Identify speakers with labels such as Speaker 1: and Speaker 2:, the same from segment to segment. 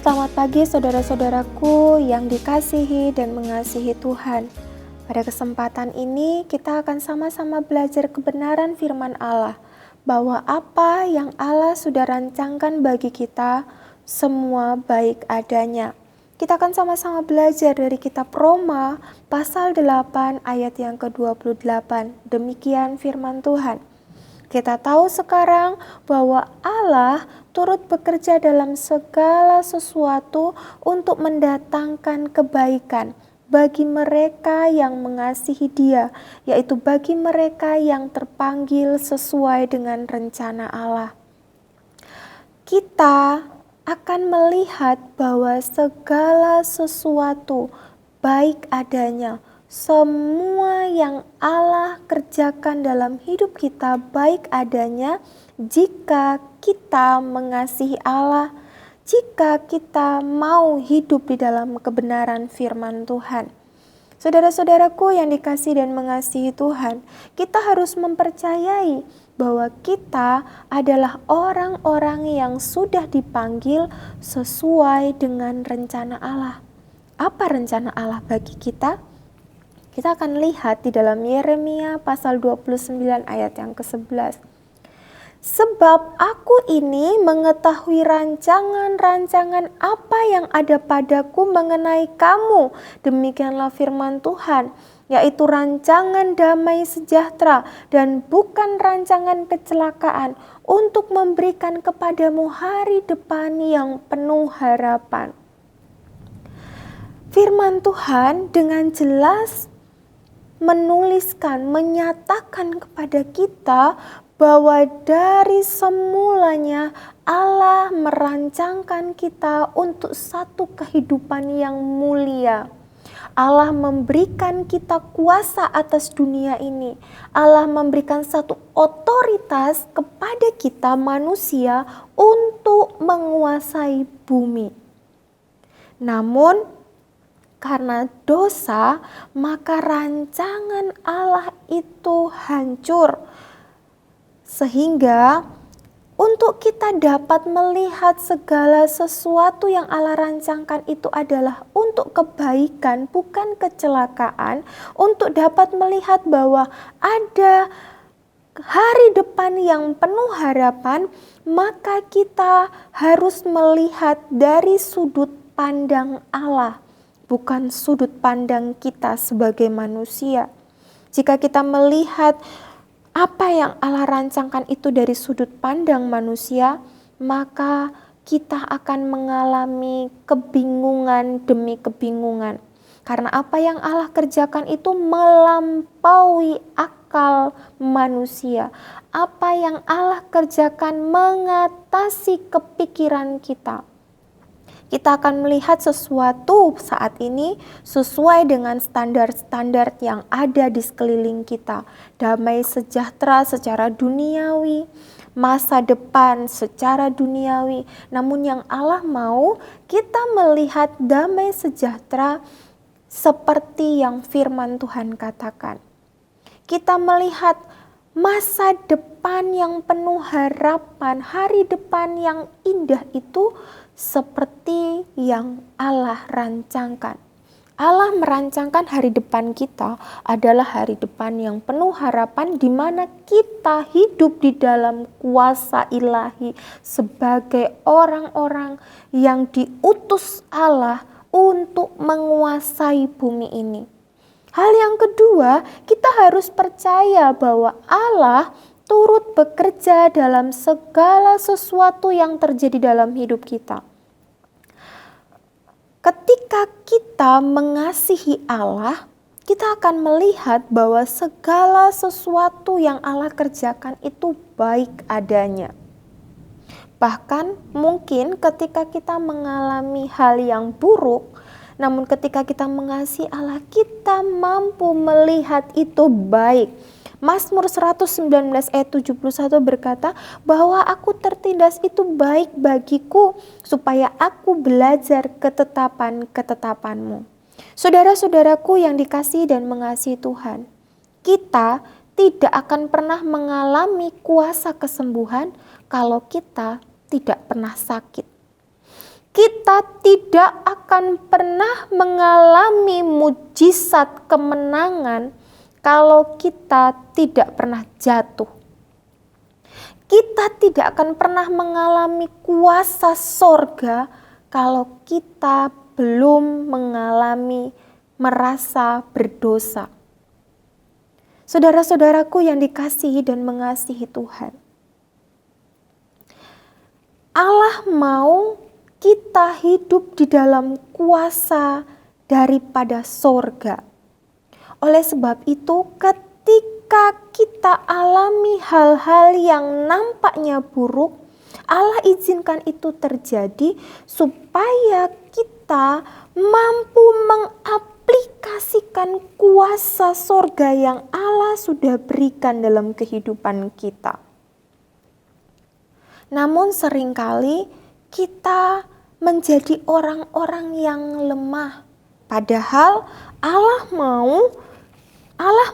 Speaker 1: Selamat pagi saudara-saudaraku yang dikasihi dan mengasihi Tuhan. Pada kesempatan ini kita akan sama-sama belajar kebenaran firman Allah, bahwa apa yang Allah sudah rancangkan bagi kita, semua baik adanya. Kita akan sama-sama belajar dari kitab Roma pasal 8 ayat yang ke-28. Demikian firman Tuhan. Kita tahu sekarang bahwa Allah turut bekerja dalam segala sesuatu untuk mendatangkan kebaikan bagi mereka yang mengasihi Dia, yaitu bagi mereka yang terpanggil sesuai dengan rencana Allah. Kita akan melihat bahwa segala sesuatu baik adanya. Semua yang Allah kerjakan dalam hidup kita baik adanya jika kita mengasihi Allah, jika kita mau hidup di dalam kebenaran firman Tuhan. Saudara-saudaraku yang dikasihi dan mengasihi Tuhan, kita harus mempercayai bahwa kita adalah orang-orang yang sudah dipanggil sesuai dengan rencana Allah. Apa rencana Allah bagi kita? Kita akan lihat di dalam Yeremia pasal 29 ayat yang ke-11. Sebab aku ini mengetahui rancangan-rancangan apa yang ada padaku mengenai kamu. Demikianlah firman Tuhan, yaitu rancangan damai sejahtera dan bukan rancangan kecelakaan, untuk memberikan kepadamu hari depan yang penuh harapan. Firman Tuhan dengan jelas menuliskan, menyatakan kepada kita bahwa dari semulanya Allah merancangkan kita untuk satu kehidupan yang mulia. Allah memberikan kita kuasa atas dunia ini. Allah memberikan satu otoritas kepada kita manusia untuk menguasai bumi. Namun karena dosa, maka rancangan Allah itu hancur. Sehingga untuk kita dapat melihat segala sesuatu yang Allah rancangkan itu adalah untuk kebaikan, bukan kecelakaan. Untuk dapat melihat bahwa ada hari depan yang penuh harapan, maka kita harus melihat dari sudut pandang Allah, bukan sudut pandang kita sebagai manusia. Jika kita melihat apa yang Allah rancangkan itu dari sudut pandang manusia, maka kita akan mengalami kebingungan demi kebingungan. Karena apa yang Allah kerjakan itu melampaui akal manusia. Apa yang Allah kerjakan mengatasi kepikiran kita. Kita akan melihat sesuatu saat ini sesuai dengan standar-standar yang ada di sekeliling kita. Damai sejahtera secara duniawi, masa depan secara duniawi. Namun yang Allah mau kita melihat damai sejahtera seperti yang firman Tuhan katakan. Kita melihat masa depan yang penuh harapan, hari depan yang indah itu seperti yang Allah rancangkan. Allah merancangkan hari depan kita adalah hari depan yang penuh harapan, di mana kita hidup di dalam kuasa ilahi sebagai orang-orang yang diutus Allah untuk menguasai bumi ini. Hal yang kedua, kita harus percaya bahwa Allah turut bekerja dalam segala sesuatu yang terjadi dalam hidup kita. Ketika kita mengasihi Allah, kita akan melihat bahwa segala sesuatu yang Allah kerjakan itu baik adanya. Bahkan mungkin ketika kita mengalami hal yang buruk, namun ketika kita mengasihi Allah, kita mampu melihat itu baik. Mazmur 119 ayat 71 berkata bahwa aku tertindas itu baik bagiku, supaya aku belajar ketetapan-ketetapanmu. Saudara-saudaraku yang dikasihi dan mengasihi Tuhan, kita tidak akan pernah mengalami kuasa kesembuhan kalau kita tidak pernah sakit. Kita tidak akan pernah mengalami mujizat kemenangan kalau kita tidak pernah jatuh. Kita tidak akan pernah mengalami kuasa sorga kalau kita belum mengalami merasa berdosa. Saudara-saudaraku yang dikasihi dan mengasihi Tuhan, Allah mau kita hidup di dalam kuasa daripada sorga. Oleh sebab itu, ketika kita alami hal-hal yang nampaknya buruk, Allah izinkan itu terjadi supaya kita mampu mengaplikasikan kuasa sorga yang Allah sudah berikan dalam kehidupan kita. Namun seringkali kita menjadi orang-orang yang lemah. Padahal Allah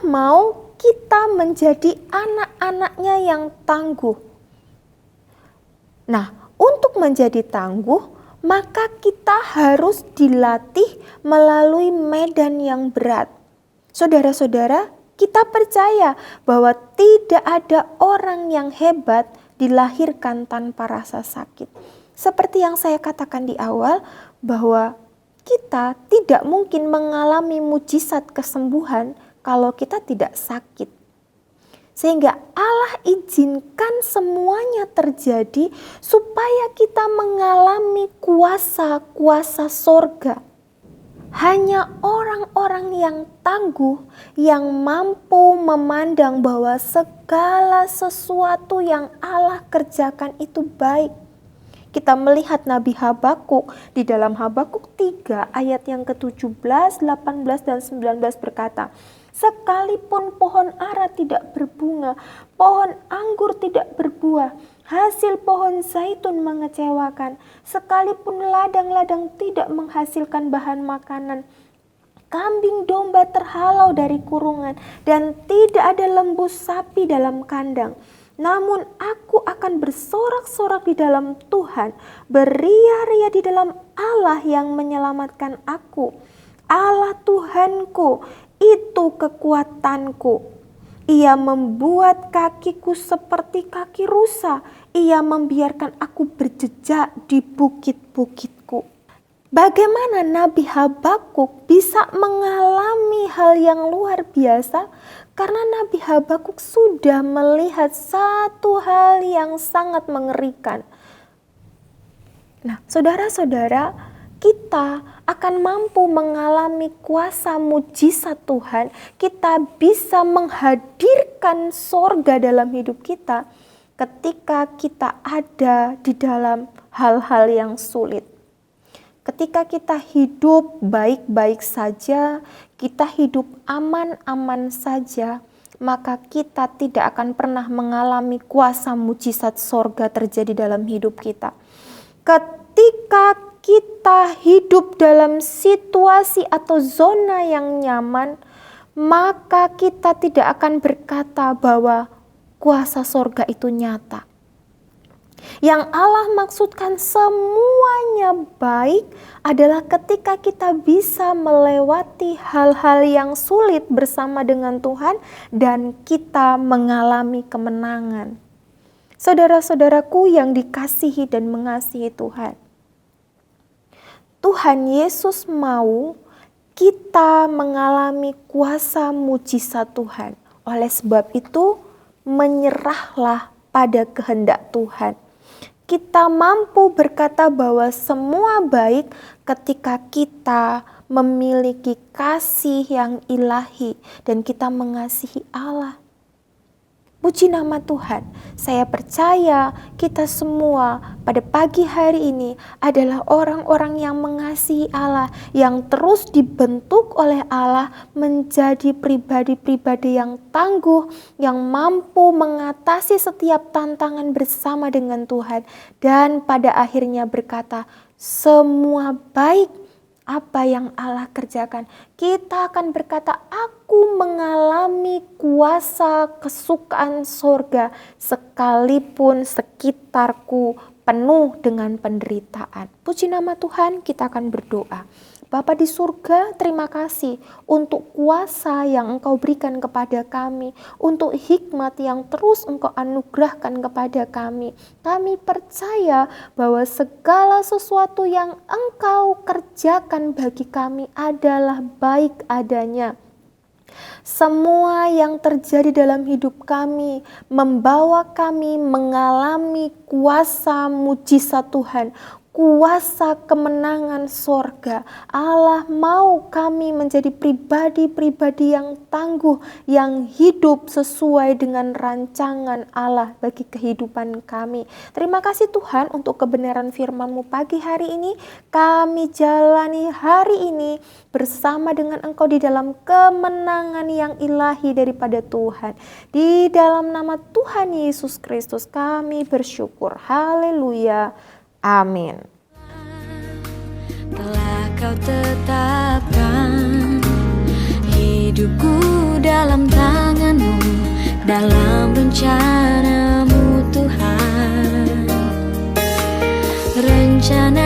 Speaker 1: mau kita menjadi anak-anaknya yang tangguh. Nah, untuk menjadi tangguh, maka kita harus dilatih melalui medan yang berat. Saudara-saudara, kita percaya bahwa tidak ada orang yang hebat dilahirkan tanpa rasa sakit. Seperti yang saya katakan di awal, bahwa kita tidak mungkin mengalami mujizat kesembuhan kalau kita tidak sakit. Sehingga Allah izinkan semuanya terjadi supaya kita mengalami kuasa-kuasa sorga. Hanya orang-orang yang tangguh yang mampu memandang bahwa segala sesuatu yang Allah kerjakan itu baik. Kita melihat Nabi Habakuk di dalam Habakuk 3 ayat yang ke-17, 18 dan 19 berkata, sekalipun pohon ara tidak berbunga, pohon anggur tidak berbuah, hasil pohon zaitun mengecewakan, sekalipun ladang-ladang tidak menghasilkan bahan makanan, kambing domba terhalau dari kurungan, dan tidak ada lembu sapi dalam kandang. Namun aku akan bersorak-sorak di dalam Tuhan, beria-ria di dalam Allah yang menyelamatkan aku. Allah Tuhanku, itu kekuatanku. Ia membuat kakiku seperti kaki rusa. Ia membiarkan aku berjejak di bukit-bukitku. Bagaimana Nabi Habakuk bisa mengalami hal yang luar biasa? Karena Nabi Habakuk sudah melihat satu hal yang sangat mengerikan. Nah, saudara-saudara, kita akan mampu mengalami kuasa mujizat Tuhan. Kita bisa menghadirkan sorga dalam hidup kita ketika kita ada di dalam hal-hal yang sulit. Ketika kita hidup baik-baik saja, kita hidup aman-aman saja, maka kita tidak akan pernah mengalami kuasa mujizat sorga terjadi dalam hidup kita. Ketika kita hidup dalam situasi atau zona yang nyaman, maka kita tidak akan berkata bahwa kuasa sorga itu nyata. Yang Allah maksudkan semuanya baik adalah ketika kita bisa melewati hal-hal yang sulit bersama dengan Tuhan dan kita mengalami kemenangan. Saudara-saudaraku yang dikasihi dan mengasihi Tuhan, Tuhan Yesus mau kita mengalami kuasa mujizat Tuhan. Oleh sebab itu, menyerahlah pada kehendak Tuhan. Kita mampu berkata bahwa semua baik ketika kita memiliki kasih yang ilahi dan kita mengasihi Allah. Puji nama Tuhan, saya percaya kita semua pada pagi hari ini adalah orang-orang yang mengasihi Allah, yang terus dibentuk oleh Allah menjadi pribadi-pribadi yang tangguh, yang mampu mengatasi setiap tantangan bersama dengan Tuhan, dan pada akhirnya berkata, semua baik apa yang Allah kerjakan. Kita akan berkata, aku mengalami kuasa kesukaan sorga sekalipun sekitarku penuh dengan penderitaan. Puji nama Tuhan, kita akan berdoa. Bapa di surga, terima kasih untuk kuasa yang Engkau berikan kepada kami, untuk hikmat yang terus Engkau anugerahkan kepada kami. Kami percaya bahwa segala sesuatu yang Engkau kerjakan bagi kami adalah baik adanya. Semua yang terjadi dalam hidup kami membawa kami mengalami kuasa mujizat Tuhan, kuasa kemenangan sorga. Allah mau kami menjadi pribadi-pribadi yang tangguh, yang hidup sesuai dengan rancangan Allah bagi kehidupan kami. Terima kasih Tuhan untuk kebenaran firman-Mu pagi hari ini. Kami jalani hari ini bersama dengan Engkau di dalam kemenangan yang ilahi daripada Tuhan. Di dalam nama Tuhan Yesus Kristus kami bersyukur. Haleluya. Amin.
Speaker 2: Telah Kau tetapkan hidupku dalam tangan-Mu, dalam rencana-Mu Tuhan. Rencana